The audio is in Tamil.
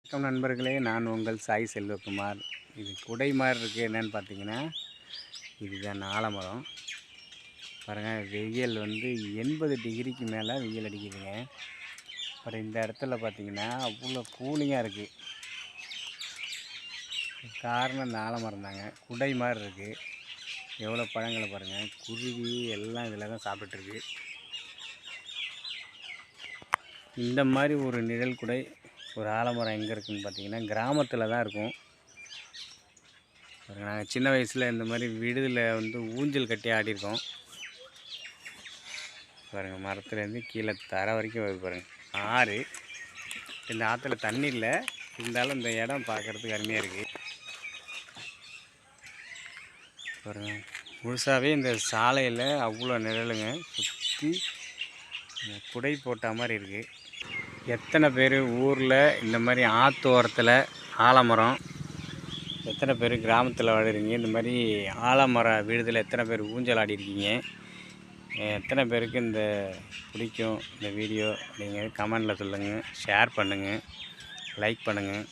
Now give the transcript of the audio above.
வணக்கம் நண்பர்களே, நான் உங்கள் சாய் செல்வகுமார். இது குடை மாதிரி இருக்குது. என்னென்னு பார்த்தீங்கன்னா, இதுதான் ஆலமரம். பாருங்கள், வெயில் வந்து 80 டிகிரிக்கு மேலே வெயில் அடிக்குதுங்க. அப்புறம் இந்த இடத்துல பார்த்தீங்கன்னா அவ்வளோ கூலிங்காக இருக்குது. காரணம் இந்த ஆலமரம் தாங்க. குடை மாதிரி இருக்குது. எவ்வளோ பழங்களை பாருங்கள். குருவி எல்லாம் இதில் தான் சாப்பிட்டுருக்கு. இந்த மாதிரி ஒரு நிழல் குடை, ஒரு ஆலமரம் எங்கே இருக்குதுன்னு பார்த்தீங்கன்னா கிராமத்தில் தான் இருக்கும். நாங்கள் சின்ன வயசில் இந்த மாதிரி விடுதியில் வந்து ஊஞ்சல் கட்டி ஆடிருக்கோம். பாருங்கள், மரத்துலேருந்து கீழே தர வரைக்கும் வருது பாருங்கள். ஆறு. இந்த ஆற்றுல தண்ணி இல்லை, இருந்தாலும் இந்த இடம் பார்க்குறதுக்கு அருமையாக இருக்குது. பாருங்கள், முழுசாகவே இந்த சாலையில் அவ்வளோ நிழலுங்க. சுற்றி குடை போட்ட மாதிரி இருக்குது. எத்தனை பேர் ஊரில் இந்த மாதிரி ஆற்று ஓரத்தில் ஆலமரம், எத்தனை பேர் கிராமத்தில் வாழுறீங்க, இந்த மாதிரி ஆலமர விடுதியில் எத்தனை பேர் ஊஞ்சல் ஆடிருக்கீங்க, எத்தனை பேருக்கு இந்த பிடிக்கும் இந்த வீடியோ அப்படிங்கிறது கமெண்டில் சொல்லுங்கள். ஷேர் பண்ணுங்கள், லைக் பண்ணுங்கள்.